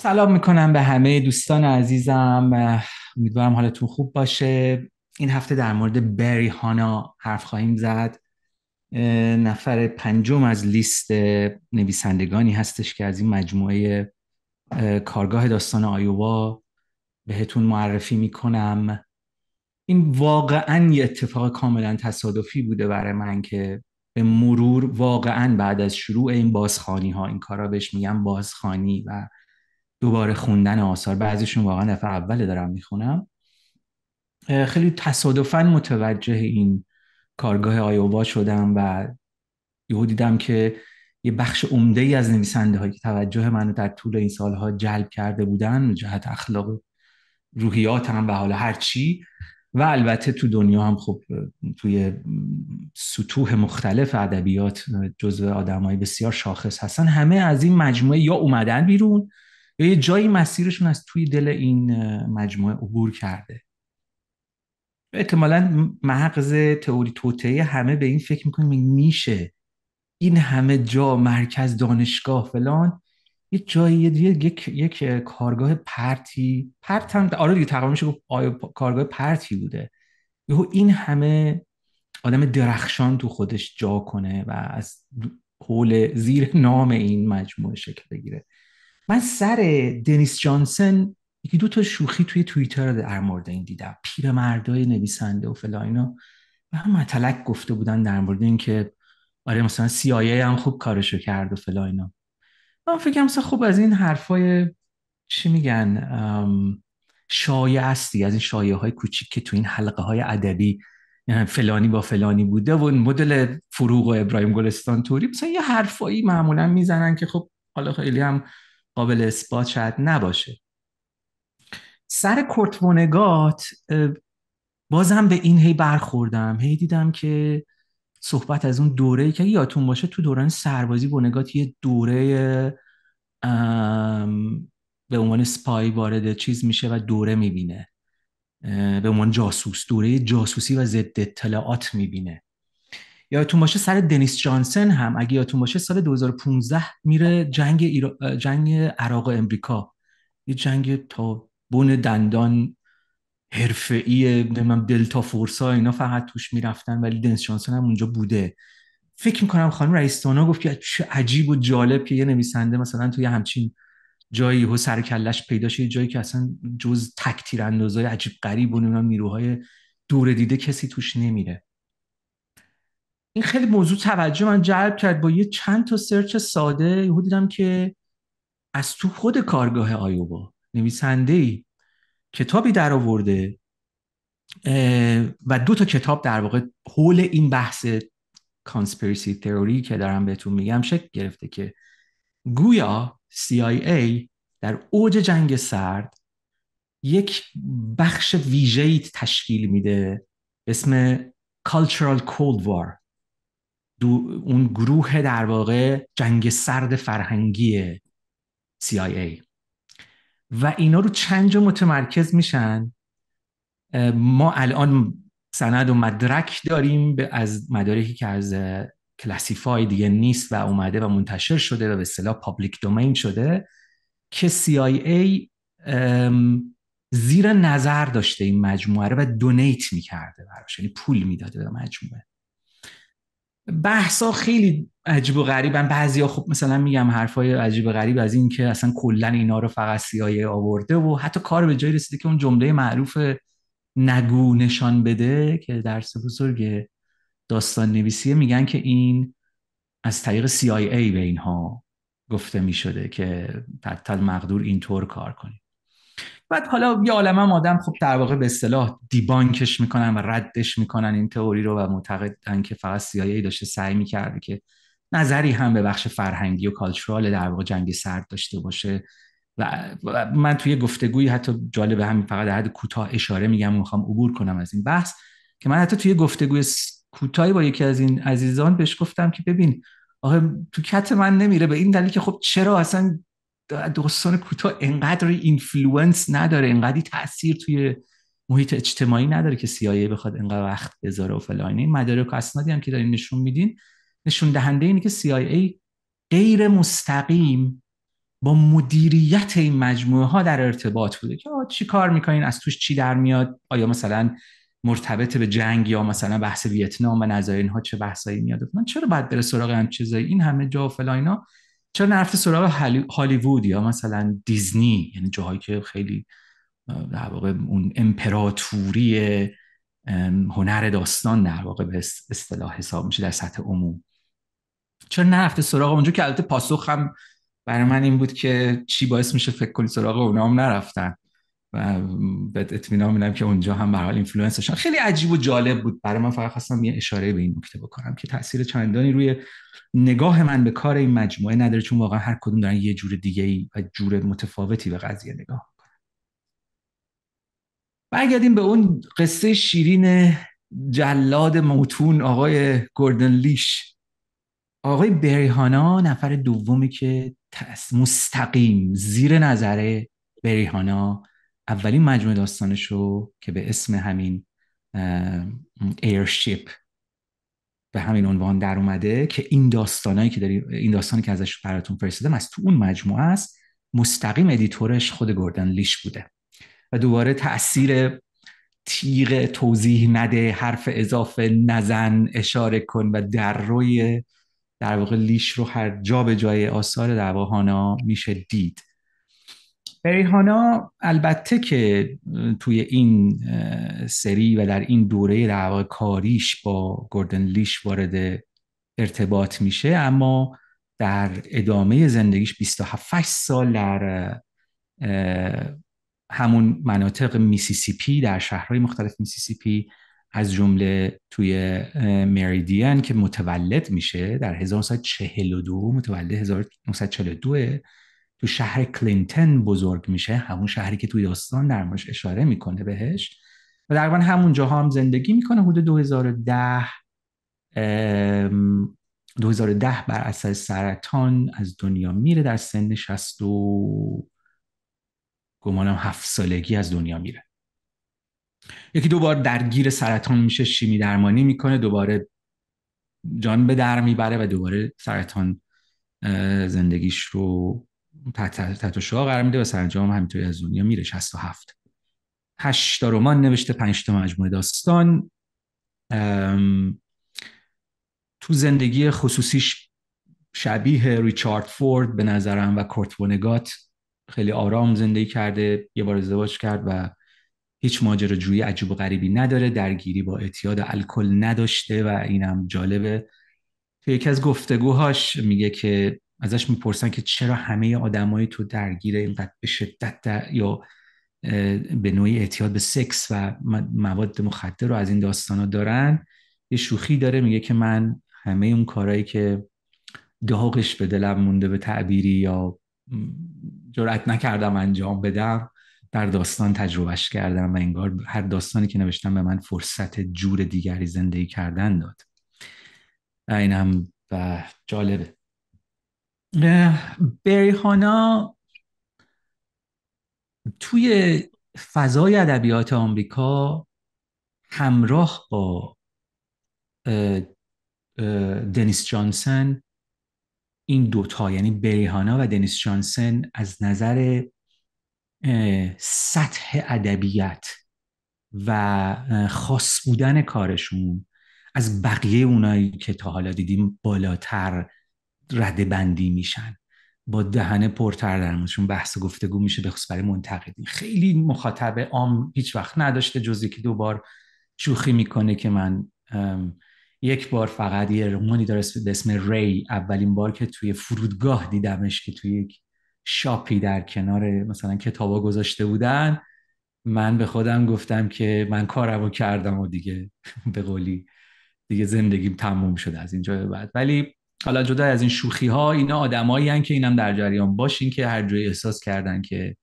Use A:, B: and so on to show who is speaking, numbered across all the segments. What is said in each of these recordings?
A: سلام میکنم به همه دوستان عزیزم. امیدوارم حالتون خوب باشه. این هفته در مورد بری هانا حرف خواهیم زد. نفر پنجم از لیست نویسندگانی هستش که از این مجموعه کارگاه داستان آیووا بهتون معرفی میکنم. این واقعا یه اتفاق کاملا تصادفی بوده برای من که به مرور واقعا بعد از شروع این بازخوانی ها، این کارا بهش میگم بازخوانی و دوباره خوندن آثار، بعضیشون واقعا دفعه اوله دارم میخونم، خیلی تصادفاً متوجه این کارگاه آیووا شدم و یهو دیدم که یه بخش عمده ای از نویسنده هایی که توجه منو در طول این سالها جلب کرده بودن جهت اخلاق روحیات هم و حالا هر چی، و البته تو دنیا هم خب توی سطوح مختلف ادبیات جزو آدمای بسیار شاخص هستن، همه از این مجموعه یا اومدن بیرون یا یه جایی مسیرشون از توی دل این مجموعه عبور کرده. احتمالاً مغز تئوری توطئه همه به این فکر میکنیم میشه این همه جا، مرکز، دانشگاه، فلان، یک جایی، یک کارگاه پرت هم آره دیگه، تقریبا میشه گفت کارگاه پرتی بوده، یهو این همه آدم درخشان تو خودش جا کنه و از حول زیر نام این مجموعه شکل بگیره. من سر دنیس جانسن یکی دو تا شوخی توی توییتر در مورد این دیدم، پیرمردای نویسنده و فلان اینا، و هم مطلق گفته بودن در مورد این که آره مثلا CIA هم خوب کارشو کرد و فلان اینا. من فکرم مثلا خوب از این حرفای چی میگن شایعه هستی، از این شایعه های کوچیک که تو این حلقه های ادبی، یعنی فلانی با فلانی بوده و مدل فروغ و ابراهیم گلستان توری، مثلا یه حرفایی معمولا میزنن که خب حالا خیلی هم قابل اثبات شاید نباشه. سر کورت وونگات بازم به این هی برخوردم، هی دیدم که صحبت از اون دوره‌ای که یادتون باشه تو دوران سربازی وونگات یه دوره به عنوان سپای وارد چیز میشه و دوره میبینه، به عنوان جاسوس، دوره جاسوسی و ضد اطلاعات میبینه. یادتون باشه سر دنیس جانسن هم اگه یادتون باشه سال 2015 میره جنگ عراق و امریکا، یه جنگ تا بن دندان حرفه‌ای، نمیدونم دلتا فورسا اینا فقط توش میرفتن، ولی دنیس جانسن هم اونجا بوده. فکر میکنم خانم رئیس‌دانا گفت که چه عجیب و جالب که یه نویسنده مثلا توی همچین جایی و سر کلش پیدا شه، جایی که اصلا جز تک تیراندازای عجیب غریب و نمیدونم نیروهای دور دیده کسی توش نمیره. این خیلی موضوع توجه من جلب کرد. با یه چند تا سرچ ساده یهو دیدم که از تو خود کارگاه آیووا نویسنده‌ای کتابی در آورده و دو تا کتاب در واقع حول این بحث کانسپیرسی تئوری که دارم بهتون میگم شکل گرفته که گویا CIA در اوج جنگ سرد یک بخش ویژه‌ای تشکیل میده به اسم Cultural Cold War، اون گروه در واقع جنگ سرد فرهنگی CIA، و اینا رو چند جا متمرکز میشن. ما الان سند و مدرک داریم از مدارکی که از کلاسیفای دیگه نیست و اومده و منتشر شده و به اصطلاح پابلیک دومین شده که CIA زیر نظر داشته این مجموعه رو و دونیت میکرده براش، یعنی پول میداده به مجموعه. بحثا خیلی عجیب و غریبن، بعضیا خب مثلا میگم حرفای عجیب و غریب از این که اصلا کلا اینا رو فقط CIA آورده و حتی کار به جایی رسیده که اون جمله معروف نگو نشان بده که درس بزرگ داستان نویسیه، میگن که این از طریق CIA به اینها گفته میشده که تحت المقدور اینطور کار کنید. بعد حالا یه عالمه هم آدم خب در واقع به اصطلاح دیبانکش میکنن و ردش میکنن این تئوری رو و معتقدن که فقط CIA داشته سعی میکرده که نظری هم به بخش فرهنگی و کالچورال در واقع جنگ سرد داشته باشه. و من توی گفتگویی حتی جالبه همین فقط در حد کوتاه اشاره میگم، میخوام عبور کنم از این بحث، که من حتی توی گفتگوی کوتاهی با یکی از این عزیزان بهش گفتم که ببین آخه تو کت من نمیره، به این دلیل که خب چرا اصلا داستان کوتاه انقدر اینفلوئنس نداره، انقدر تاثیر توی محیط اجتماعی نداره که CIA بخواد انقدر وقت بذاره و فلان. این مدارک و اسنادی هم که دارین نشون میدین نشون دهنده اینه که CIA غیر مستقیم با مدیریت این مجموعه ها در ارتباط بوده که چی کار میکنین، از توش چی در میاد، آیا مثلا مرتبط به جنگ یا مثلا بحث ویتنام و نظایر اینها چه بحثایی میاد، من چرا باید بره سراغ هم چیزایی، این همه جا و فلان اینا، چرا نرفته سراغ هالیوود یا مثلا دیزنی، یعنی جاهایی که خیلی در واقع اون امپراتوری هنر داستان در واقع به اصطلاح حساب میشه در سطح عموم، چرا نرفته سراغ اونجا، که البته پاسخ هم برای من این بود که چی باعث میشه فکر کنی سراغ اونا هم نرفتن، و بهت اطمینان میدم که اونجا هم به هر حال اینفلوئنسشون خیلی عجیب و جالب بود برای من. فقط خواستم یه اشاره به این نکته بکنم که تاثیر چندانی روی نگاه من به کار این مجموعه نداره، چون واقعا هر کدوم دارن یه جور دیگه‌ای و جور متفاوتی به قضیه نگاه. برگردیم به اون قصه شیرین جلاد موتون آقای گوردن لیش. آقای بریهانا نفر دومی که مستقیم زیر نظر بریهانا اولین مجموعه داستانش رو که به اسم همین ایرشیپ به همین عنوان در اومده، که این داستانی که ازش براتون فرستادم از تو اون مجموعه است، مستقیم ادیتورش خود گوردن لیش بوده. و دوباره تأثیر تیغ توضیح نده، حرف اضافه نزن، اشاره کن و در روی در واقع لیش رو هر جا به جای آثار در واقع هانا میشه دید. بریهانا البته که توی این سری و در این دوره در واقع کاریش با گوردن لیش وارد ارتباط میشه، اما در ادامه زندگیش 27 سال در همون مناطق میسیسیپی، در شهرهای مختلف میسیسیپی، از جمله توی مریدین که متولد میشه در 1942، متولد 1942 تو شهر کلینتون بزرگ میشه، همون شهری که توی داستان در موردش اشاره میکنه بهش، و تقریبا همون جاها هم زندگی میکنه. حدود 2010 بر اثر سرطان از دنیا میره، در سن 60 و گمانم 7 سالگی از دنیا میره. یکی دو بار درگیر سرطان میشه، شیمی درمانی میکنه، دوباره جان به در میبره و دوباره سرطان زندگیش رو تحت شعاع قرار میده و سرانجام همینطوری از دنیا میره. 67 8 تا رمان نوشته، 5 تا مجموعه داستان. تو زندگی خصوصیش شبیه ریچارد فورد به نظرم و کورت وونگات خیلی آرام زندگی کرده، یه بار ازدواج کرد و هیچ ماجراجویی عجیب و غریبی نداره، درگیری با اعتیاد الکل نداشته و اینم جالبه. تو یکی از گفتگوهاش میگه که ازش میپرسن که چرا همه آدمای تو درگیر اینقدر به شدت یا به نوعی اعتیاد به سکس و مواد مخدر رو از این داستانا دارن. یه شوخی داره، میگه که من همه اون کارهایی که داغش به دلم مونده به تعبیری یا جرأت نکردم انجام بدم، در داستان تجربهش کردم و انگار هر داستانی که نوشتم به من فرصت جور دیگری زندگی کردن داد. این هم جالبه. بریهانا توی فضای ادبیات آمریکا همراه با دنیس جانسن، این دوتا یعنی بریهانا و دنیس جانسن از نظر سطح ادبیت و خاص بودن کارشون از بقیه اونایی که تا حالا دیدیم بالاتر رده بندی میشن، با دهنه پرتر در موردشون بحث و گفتگو میشه، به خصوص برای منتقدین. خیلی مخاطب عام هیچ وقت نداشته، جز یکی دو بار شوخی میکنه که من یک بار فقط یه رمانی داره به اسم ری، اولین بار که توی فرودگاه دیدمش که توی یک شاپی در کنار مثلا کتابا گذاشته بودن، من به خودم گفتم که من کارمو کردم و دیگه به قولی دیگه زندگیم تموم شده از اینجا به بعد. ولی حالا جدا از این شوخی ها، اینا آدمایی هستن که اینم در جریان باشین که هر جایی احساس کردن که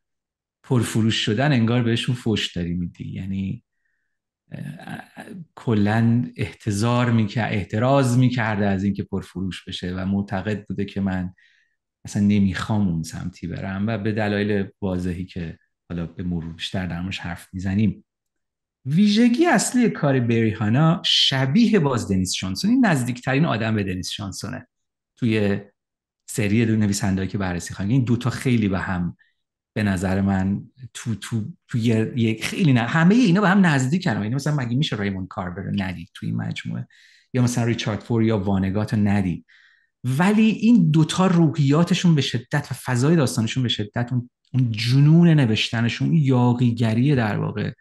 A: پرفروش شدن انگار بهشون فوش داری میدی، یعنی کلا احتراز میکرده از اینکه پرفروش بشه و معتقد بوده که من اصلا نمیخوام اون سمتی برم، و به دلایل واضحی که حالا به مرور بیشتر در موردش حرف میزنیم. ویژگی اصلی کار بریهانا شبیه باز دنیس جانسون، این نزدیکترین آدم به دنیس جانسونه توی سری دو نویسنده‌ای که بررسی خواهیم، این دوتا خیلی به هم به نظر من تو خیلی همه اینا به هم نزدیکن. اینا مثلا مگه میشه ریموند کارور رو ندید تو این مجموعه، یا مثلا ریچارد فور یا وانگات رو ندید؟ ولی این دوتا روحیاتشون به شدت و فضای داستانشون به شدت، اون جنون نوشتنشون، اون یاغیگری در واقع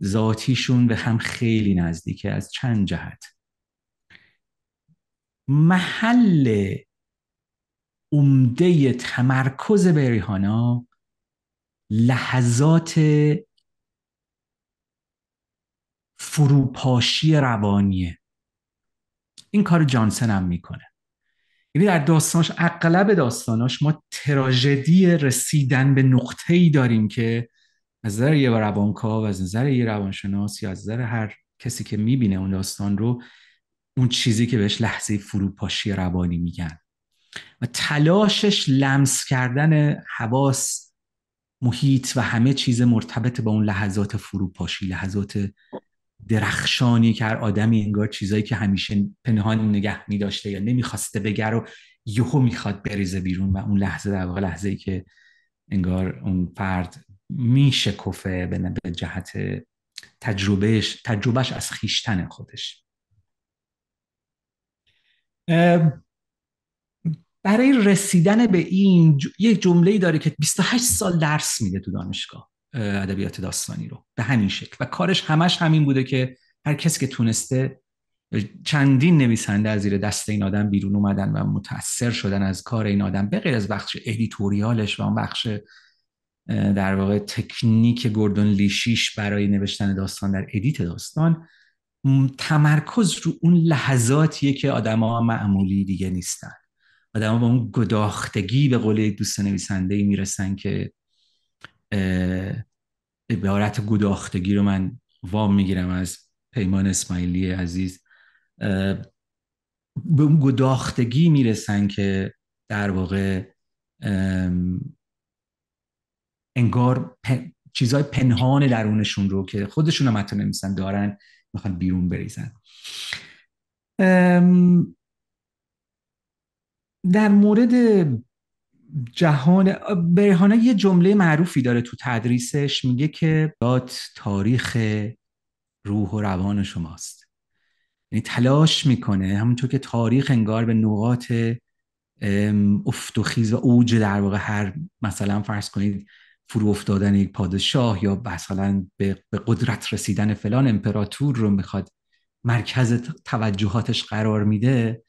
A: ذاتیشون به هم خیلی نزدیکه از چند جهت. محل عمده تمرکز بریهانا لحظات فروپاشی روانیه. این کار جانسن هم میکنه. یعنی در داستاناش، اغلب داستاناش، ما تراژدی رسیدن به نقطه‌ای داریم که از نظر یه روانکاو، از نظر یه روانشناس، یا از نظر هر کسی که میبینه اون داستان رو، اون چیزی که بهش لحظه فروپاشی روانی میگن و تلاشش لمس کردن حواس، محیط و همه چیز مرتبط با اون لحظات فروپاشی، لحظات درخشانی که هر آدمی انگار چیزایی که همیشه پنهان نگه می‌داشته یا نمیخواسته بگه رو یهو میخواد بریزه بیرون، و اون لحظه در واقع لحظه‌ای که انگار اون فرد میشکفه به جهت تجربهش از خیشتن خودش. برای رسیدن به این یک جمله‌ای داره که 28 سال درس میده تو دانشگاه ادبیات داستانی رو به همین شکل، و کارش همش همین بوده که هر کسی که تونسته، چندین نویسنده از زیر دست این آدم بیرون اومدن و متأثر شدن از کار این آدم، به غیر از بخش ادیتوریالش و اون بخش در واقع تکنیک گوردون لیشیش برای نوشتن داستان در ادیت داستان. تمرکز رو اون لحظاتیه که آدم‌ها معمولی دیگه نیستن. آدم‌ها با اون گداختگی، به قول دوست نویسنده‌ای، میرسن که عبارت گداختگی رو من وام میگیرم از پیمان اسماعیلی عزیز، به اون گداختگی میرسن که در واقع انگار چیزای پنهان درونشون رو که خودشون هم حتی نمی‌دونن دارن، میخوان بیرون بریزن. در مورد جهان، بریهانه یه جمله معروفی داره تو تدریسش، میگه که تاریخ روح و روان شماست. یعنی تلاش میکنه همونطور که تاریخ انگار به نقاط افت و خیز و اوج در واقع هر، مثلا فرض کنید فرو افتادن یک پادشاه یا مثلا به قدرت رسیدن فلان امپراتور رو میخواد مرکز توجهاتش قرار میده،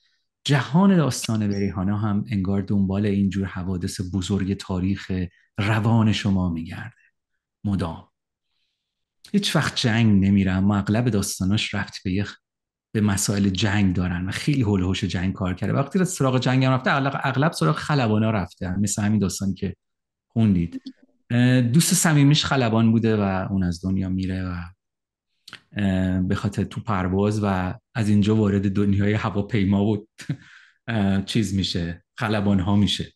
A: جهان داستان بریهانا هم انگار دنبال اینجور حوادث بزرگ تاریخ روان شما میگرده مدام. هیچ وقت جنگ نمیره، اما اغلب داستاناش رفت به مسائل جنگ دارن و خیلی هول و هوش جنگ کار کرده. وقتی سراغ جنگ هم رفته، اغلب سراغ خلبانا رفته، مثل همین داستانی که خوندید. دوست صمیمیش خلبان بوده و اون از دنیا میره و به خاطر تو پرواز و از اینجا وارد دنیای هواپیما و چیز میشه، خلبان ها میشه.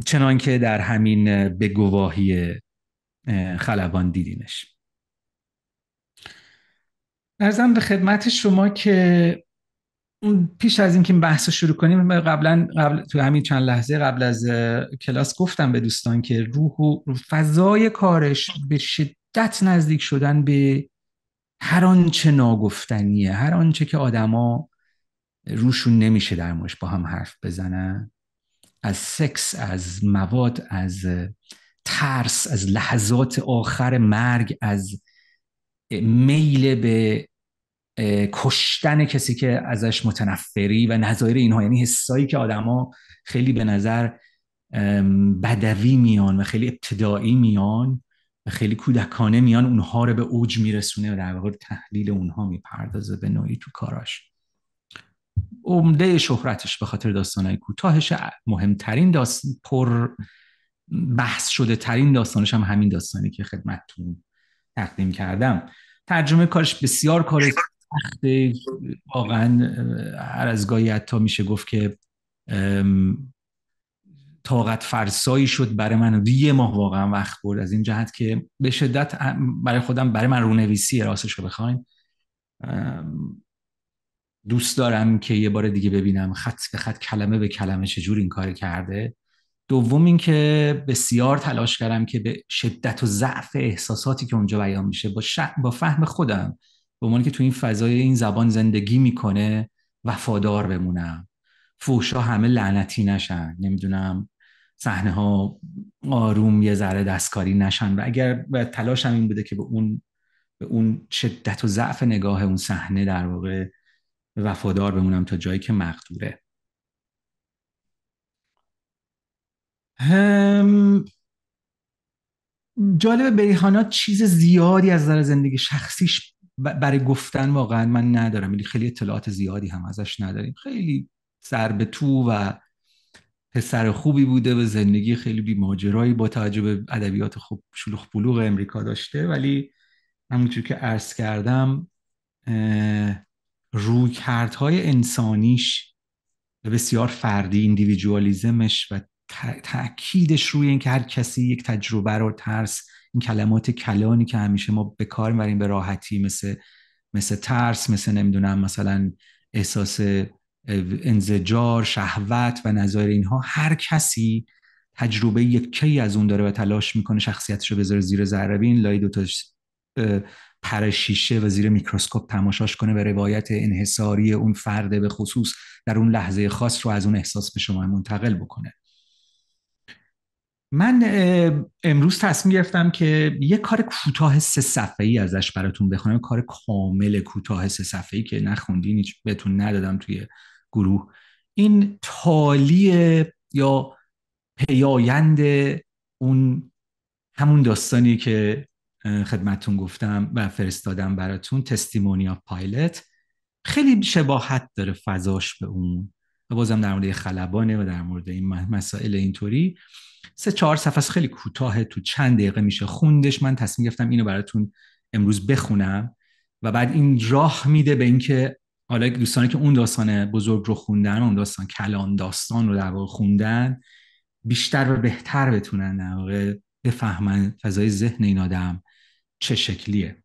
A: چنان که در همین به گواهی خلبان دیدینش. عرضم به خدمت شما که پیش از اینکه بحث رو شروع کنیم، قبل تو همین چند لحظه قبل از کلاس گفتم به دوستان که روح و فضای کارش به شدت نزدیک شدن به هر آنچه ناگفتنیه، هر آنچه که آدما روشون نمیشه در موردش با هم حرف بزنن، از سکس، از مواد، از ترس، از لحظات آخر مرگ، از میل به کشتن کسی که ازش متنفری و نظایر اینها. یعنی حسایی که آدما خیلی به نظر بدوی میان و خیلی ابتدایی میان و خیلی کودکانه میان، اونها رو به اوج میرسونه و در واقع تحلیل اونها میپردازه به نوعی تو کاراش. عمده شهرتش به خاطر داستانهای کوتاهش، مهمترین پر بحث شده ترین داستانش هم همین داستانی که خدمتتون تقدیم کردم. ترجمه کارش بسیار کار سخته، واقعا هر از گاهی حتی میشه گفت که طاقت فرسایی شد برای من. 1 ماه واقعا وقت برد، از این جهت که به شدت برای خودم، برای من رونویسی راستش رو بخواین دوست دارم که یه بار دیگه ببینم خط به خط، کلمه به کلمه چجور این کار کرده. دوم این که بسیار تلاش کردم که به شدت و ضعف احساساتی که اونجا بیان میشه با فهم خودم، به عنوانی که تو این فضای این زبان زندگی میکنه، وفادار بمونم. فوشا همه لعنتی نشن، نمیدونم صحنه ها آروم یه ذره دستکاری نشن، و اگر تلاشم این بوده که به اون شدت و ضعف نگاه اون صحنه در واقع وفادار بمونم تا جایی که مقدوره. هم جالب، بریحانا چیز زیادی از نظر زندگی شخصیش برای گفتن واقعا من ندارم، یعنی خیلی اطلاعات زیادی هم ازش نداریم. خیلی سر به تو و پسر خوبی بوده و زندگی خیلی بی ماجرایی با توجه به ادبیات خوب شلوغ پلوغ امریکا داشته، ولی همونجور که عرض کردم رویکردهای انسانیش بسیار فردی، ایندیویدوالیزمش و تأکیدش روی این که هر کسی یک تجربه رو ترس، این کلمات کلانی که همیشه ما به کار میبریم به راحتی، مثل ترس، مثل نمیدونم مثلا احساس انزجار، شهوت و نظایر اینها، هر کسی تجربه یکی از اون داره و تلاش میکنه شخصیتش رو بذاره زیر ذره بین، لای دو تا پر شیشه و زیر میکروسکوپ تماشاش کنه و روایت انحصاری اون فرد به خصوص در اون لحظه خاص رو از اون احساس به شما منتقل بکنه. من امروز تصمیم گرفتم که یه کار کوتاه 3 صفحه‌ای ازش براتون بخونم، کار کامل کوتاه 3 صفحه‌ای که نخوندین، هیچ بهتون ندادم توی گروه. این تالی یا پیایند اون همون داستانی که خدمتون گفتم و فرستادم براتون، تستیمونی آف پایلت. خیلی شباهت داره فضاش به اون، و بازم در مورد خلبانه و در مورد این مسائل اینطوری. 3-4 صفحه است، خیلی کوتاه، تو چند دقیقه میشه خوندش. من تصمیم گرفتم اینو براتون امروز بخونم و بعد این راه میده به اینکه حالا دوستانی که اون داستان بزرگ رو خوندن، اون داستان کلان داستان رو در واقع خوندن، بیشتر و بهتر بتونن در واقع بفهمن فضای ذهن این آدم چه شکلیه.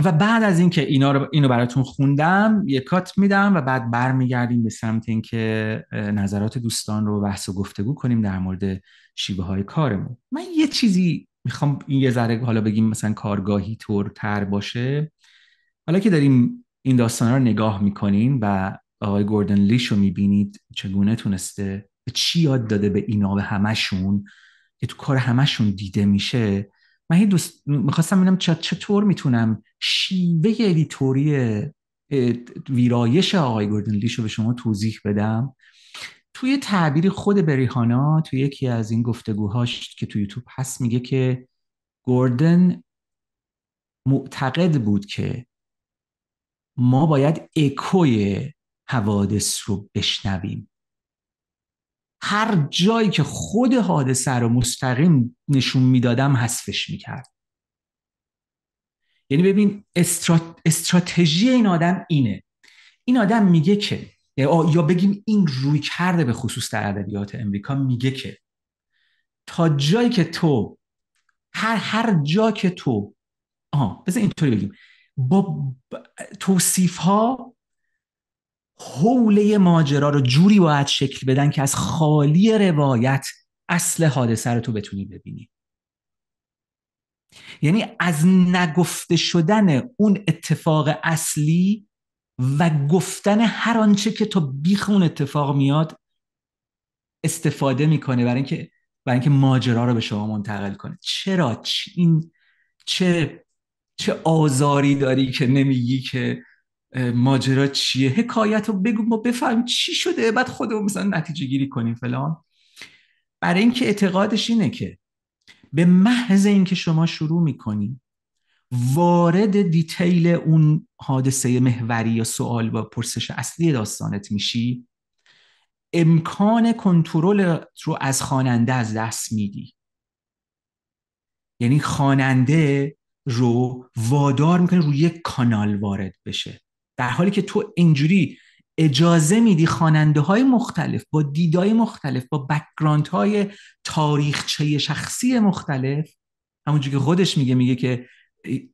A: و بعد از اینکه اینو براتون خوندم یه کات میدم و بعد برمیگردیم به سمت اینکه نظرات دوستان رو بحث و گفتگو کنیم در مورد شیوه های کارمون. من یه چیزی میخوام این یه ذره حالا بگیم مثلا کارگاهی طور تر باشه. حالا که داریم این داستانا رو نگاه میکنین و آقای گوردن لیش رو میبینید چگونه تونسته به چی یاد داده به اینا، به همشون، که تو کار همشون دیده میشه. من هی میخواستم ببینم چطور میتونم شیوه ادیتوری ویرایش آقای گوردن لیش رو به شما توضیح بدم. توی تعبیر خود بریهانا توی یکی از این گفتگوهاش که تو یوتیوب هست میگه که گوردن معتقد بود که ما باید اکوی حوادث رو بشنویم. هر جایی که خود حادثه رو مستقیم نشون میدادم حذفش میکرد. یعنی ببین استراتژی این آدم اینه. این آدم میگه که، یا بگیم این روی کرده به خصوص در ادبیات امریکا، میگه که تا جایی که تو هر جا که تو بذار اینطوری بگیم، با توصیف ها حوله ماجرا رو جوری باید شکل بدن که از خالی روایت اصل حادثه رو تو بتونی ببینی. یعنی از نگفته شدن اون اتفاق اصلی و گفتن هر آنچه که تا بیخ اون اتفاق میاد استفاده میکنه برای اینکه ماجرا رو به شما منتقل کنه. چرا چه آزاری داری که نمیگی که ماجرا چیه؟ حکایت رو بگو ما بفهمیم چی شده، بعد خودمون مثلا نتیجه گیری کنیم فلان. برای اینکه اعتقادش اینه که به محض اینکه شما شروع میکنی وارد دیتیل اون حادثه محوری یا سوال و پرسش اصلی داستانت میشی، امکان کنترل رو از خواننده از دست میدی. یعنی خواننده رو وادار میکنه روی یک کانال وارد بشه، در حالی که تو اینجوری اجازه میدی خواننده های مختلف با دیدای مختلف با بک‌گراندهای تاریخچه شخصی مختلف همونجوری که خودش میگه که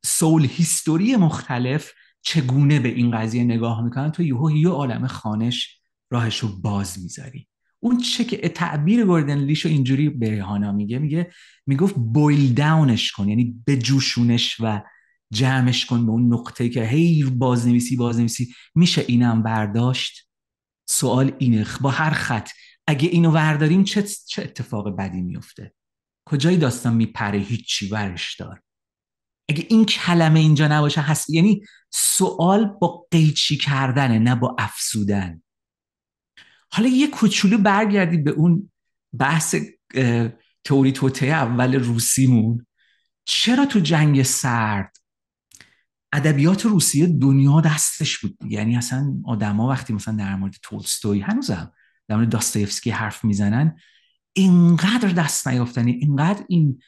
A: سول هیستوری مختلف چگونه به این قضیه نگاه میکنن، تو یه عالم خانش راهشو باز میذاری. اون چه که تعبیر گوردن لیشو اینجوری به ریحانا میگه میگفت بویل داونش کن، یعنی بجوشونش و جمعش کن به اون نقطه که هی بازنویسی میشه اینم برداشت. سوال اینه با هر خط اگه اینو ورداریم چه اتفاق بدی میفته؟ کجای داستان میپره؟ هیچی ورش دار. اگه این کلمه اینجا نباشه هست، یعنی سوال با قیچی کردنه نه با افسودن. حالا یه کوچولو برگردیم به اون بحث تئوری توطئه اول روسیمون. چرا تو جنگ سرد ادبیات روسیه دنیا دستش بود؟ یعنی اصلا آدما وقتی مثلا در مورد تولستوی، هنوزم در مورد داستایفسکی حرف میزنن، اینقدر دست نیافتنی، اینقدر این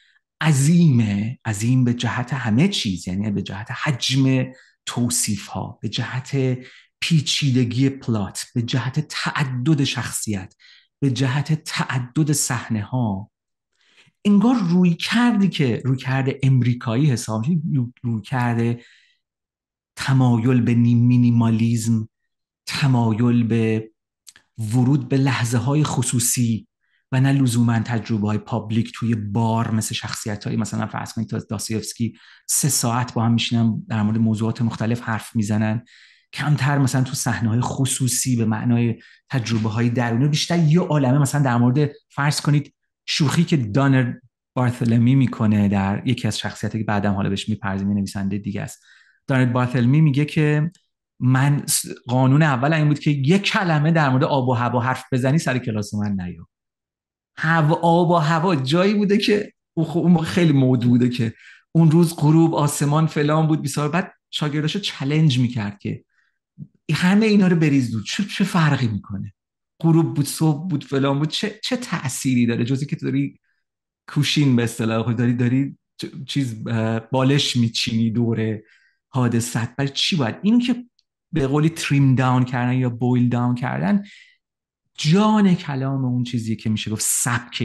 A: عظیم به جهت همه چیز، یعنی به جهت حجم توصیف ها، به جهت پیچیدگی پلات، به جهت تعدد شخصیت، به جهت تعدد صحنه ها. انگار روی کرده امریکایی حساب میشه، روی کرده تمایل به مینیمالیزم، تمایل به ورود به لحظه های خصوصی و نه لزوما تجربه های پابلیک توی بار، مثل شخصیت هایی مثلا فرض کنید داستایوفسکی 3 ساعت با هم میشینن در مورد موضوعات مختلف حرف میزنن، کمتر مثلا تو صحنه های خصوصی به معنای تجربه های درونی، بیشتر یه عالمه مثلا در مورد فرض کنید شوخی که دانر بارثلمی میکنه در یکی از شخصیتی که بعدم حالا بهش میپرزیم، نویسنده دیگه است. دانر بارثلمی میگه که من قانون اول این بود که یک کلمه در مورد آب و هوا حرف بزنی سر کلاس من نیا. آب و هوا جایی بوده که اون موقع خیلی مود بوده که اون روز غروب آسمان فلان بود بیسار، بعد شاگرداشو چالش میکرد که همه اینا رو بریز دود، چه فرقی میکنه؟ غروب بود، صبح بود، فلان بود، چه تأثیری داره جزی که تو داری کوشین به اصطلاح داری چیز بالش میچینی دوره حادثت. برای چی باید اینو که به قولی تریم داون کردن یا بویل داون کردن جان کلام اون چیزی که میشه گفت سبک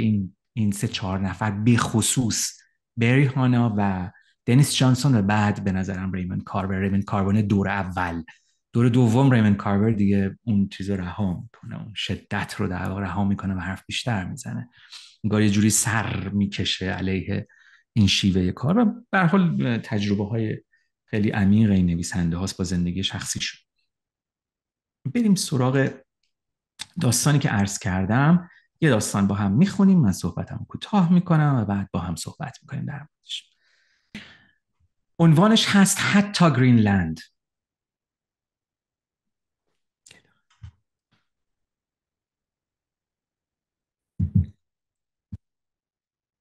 A: این 3-4 نفر به خصوص بری هانا و دنیس جانسون و بعد به نظرم ریموند کارور دور اول. دور دوم ریموند کارور دیگه اون چیز رها میکنه، اون شدت رو در واقع رها میکنه و حرف بیشتر میزنه، انگار یه جوری سر میکشه علیه این شیوه کار. و به هر حال تجربه های خیلی عمیق این نویسنده هاست با زندگی شخصیشون. بریم سراغ داستانی که عرض کردم. یه داستان با هم میخونیم، من صحبتم کوتاه میکنم و بعد با هم صحبت میکنیم در موردش. عنوانش هست حتی گرینلند.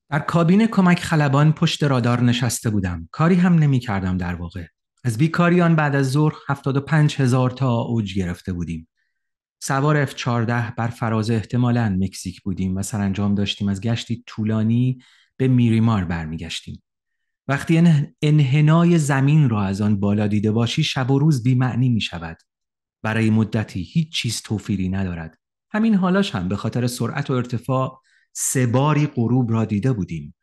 A: در کابین کمک خلبان پشت رادار نشسته بودم. کاری هم نمی کردم در واقع. از بیکاریان بعد از ظهر 75,000 تا اوج گرفته بودیم. سوار F-14 بر فراز احتمالاً مکزیک بودیم و سرانجام داشتیم از گشتی طولانی به میریمار برمیگشتیم. وقتی انحنای زمین را از آن بالا دیده باشی شب و روز بی‌معنی می شود. برای مدتی هیچ چیز توفیری ندارد. همین حالاش هم به خاطر سرعت و ارتفاع 3 باری غروب را دیده بودیم.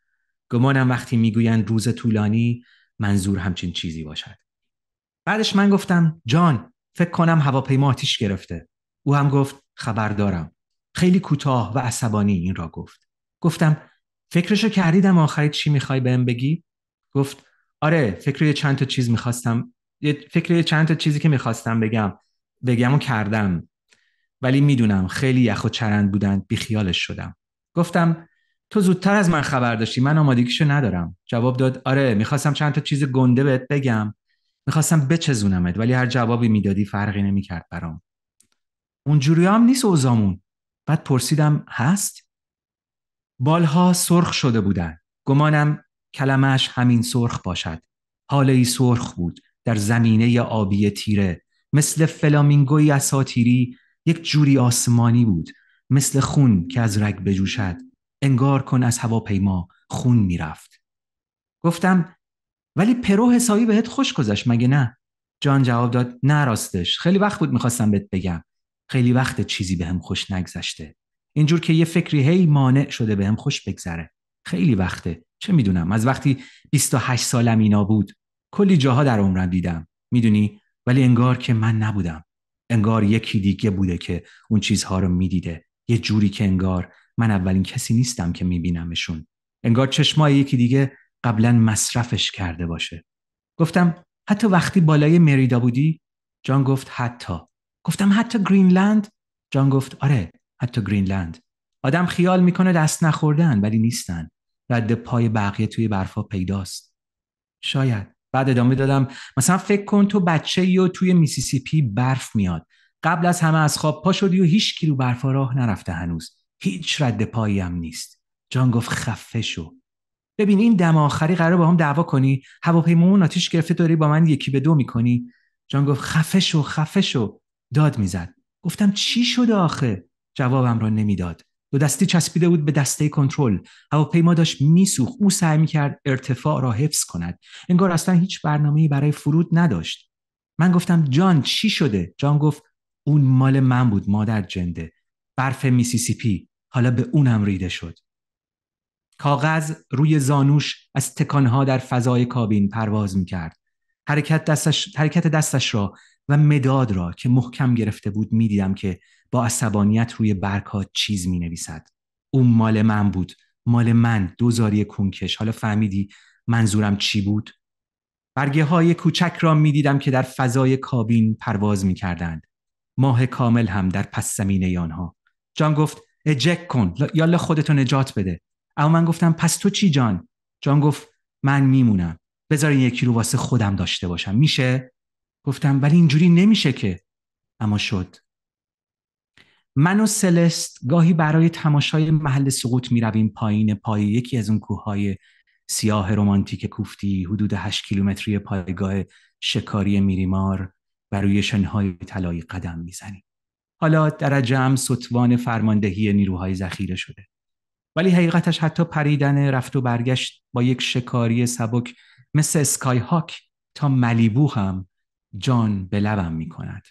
A: گمانم وقتی میگویند روز طولانی منظور همچین چیزی باشد. بعدش من گفتم جان فکر کنم هواپیما آتیش گرفته. او هم گفت خبر دارم. خیلی کوتاه و عصبانی این را گفت. گفتم فکرشو کردیدم آخری چی میخوای بهم بگی؟ گفت آره فکر چند تا چیزی که میخواستم بگم و کردم، ولی میدونم خیلی یخ و چرند بودند بیخیالش شدم. گفتم تو زودتر از من خبر داشتی، من آمادگیشو ندارم. جواب داد آره میخواستم چند تا چیز گنده بهت بگم، میخواستم بچزونمت، ولی هر جوابی میدادی فرقی نمیکرد برام. اونجوری هم نیست اوزامون. بعد پرسیدم هست؟ بالها سرخ شده بودن. گمانم کلمش همین سرخ باشد. حاله‌ای سرخ بود در زمینه آبی تیره، مثل فلامینگوی اساطیری، یک جوری آسمانی بود، مثل خون که از رگ بجوشد. انگار کن از هواپیما خون میرفت. گفتم ولی پرو حسابی بهت خوش گذشت مگه نه؟ جان جواب داد نه راستش خیلی وقت بود میخواستم بهت بگم. خیلی وقت چیزی بهم خوش نگذشته. اینجور که یه فکری هی مانع شده بهم خوش بگذره. خیلی وقته، چه میدونم، از وقتی 28 سالم اینا بود. کلی جاها در عمرم دیدم، میدونی، ولی انگار که من نبودم. انگار یکی دیگه بوده که اون چیزها رو میدیده، یه جوری که انگار من اولین کسی نیستم که میبینمشون. انگار چشمای یکی دیگه قبلا مصرفش کرده باشه. گفتم حتی وقتی بالای مریدا بودی؟ جان گفت حتی. گفتم حتی گرینلند؟ جان گفت آره، حتی گرینلند. آدم خیال میکنه دست نخوردن، ولی نیستن. رد پای بقیه توی برفا پیداست. شاید. بعد ادامه دادم مثلا فکر کن تو بچه ای و توی میسیسیپی برف میاد. قبل از همه از خواب پا شدی و هیچ کی رو برفا راه نرفته هنوز. هیچ رد پایی هم نیست. جان گفت خفه شو. ببین این دم آخری قرار با هم دعوا کنی، هواپیمامون آتیش گرفته، داری با من 1-2 میکنی. جان گفت خفه شو خفه شو. داد میزد. گفتم چی شده آخه؟ جوابم را نمیداد. دو دستی چسبیده بود به دسته کنترل. هواپیما داشت میسوخت. او سعی میکرد ارتفاع را حفظ کند. انگار اصلا هیچ برنامه‌ای برای فرود نداشت. من گفتم جان چی شده؟ جان گفت اون مال من بود مادر جنده. برف میسیسیپی. حالا به اونم ریده شد. کاغذ روی زانوش از تکانها در فضای کابین پرواز میکرد. حرکت دستش را و مداد را که محکم گرفته بود میدیدم که با عصبانیت روی برگها چیز می نویسد. اون مال من بود. مال من. دوزاری کونکش. حالا فهمیدی منظورم چی بود؟ برگه های کوچک را می دیدم که در فضای کابین پرواز می کردند. ماه کامل هم در پس زمینه آنها. جان گفت اجک کن، یالا خودتو نجات بده. اما من گفتم پس تو چی جان؟ جان گفت من میمونم. بذار این یکی رو واسه خودم داشته باشم. میشه؟ گفتم ولی اینجوری نمیشه که. اما شد. من و سلست گاهی برای تماشای محل سقوط می رویم پایین پای یکی از اون کوههای سیاه رمانتیک کوفتی، حدود 8 کیلومتری پایگاه شکاری میریمار، و روی شنهای طلایی قدم میزنیم. حالا درجه هم ستوان فرماندهی نیروهای ذخیره شده. ولی حقیقتش حتی پریدن رفت و برگشت با یک شکاری سبک مثل اسکای هاک تا ملیبو هم جان به لبم می کند.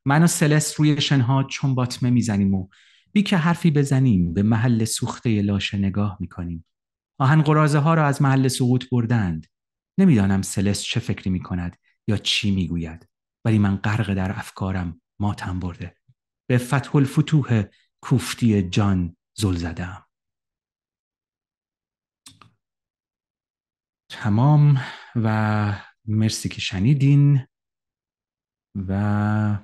A: من و سلست روی شنها چون باطمه میزنیم و بی که حرفی بزنیم به محل سوخته لاشه نگاه میکنیم. آهن قرازه ها را از محل سقوط بردند. نمیدانم سلست چه فکری میکند یا چی میگوید، ولی من غرق در افکارم ماتم برده. به فتح الفتوح کوفتی جان زل زدم. تمام. و مرسی که شنیدین. و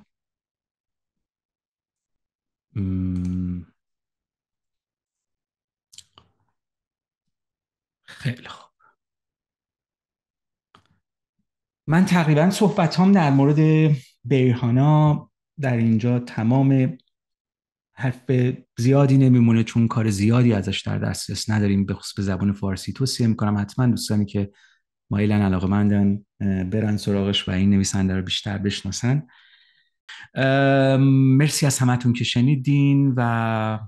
A: خیلی خوب. من تقریبا صحبتام در مورد بیرهانا در اینجا تمام. حرف زیادی نمیمونه چون کار زیادی ازش در دسترس نداریم، به خصوص به زبان فارسی. توصیه میکنم حتما دوستانی که مایلن، علاقه‌مندن، برن سراغش و این نویسنده رو بیشتر بشناسن. مرسی از همتون که شنیدین و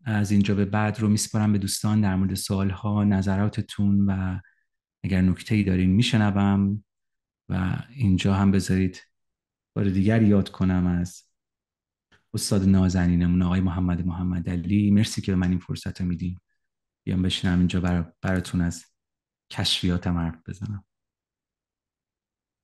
A: از اینجا به بعد رو میسپارم به دوستان در مورد سوالها، نظراتتون، و اگر نکته‌ای دارین میشنوم. و اینجا هم بذارید بار دیگر یاد کنم از استاد نازنینمون آقای محمد علی. مرسی که به من این فرصت رو میدین بیام بشینم اینجا براتون از کشفیاتم حرف بزنم.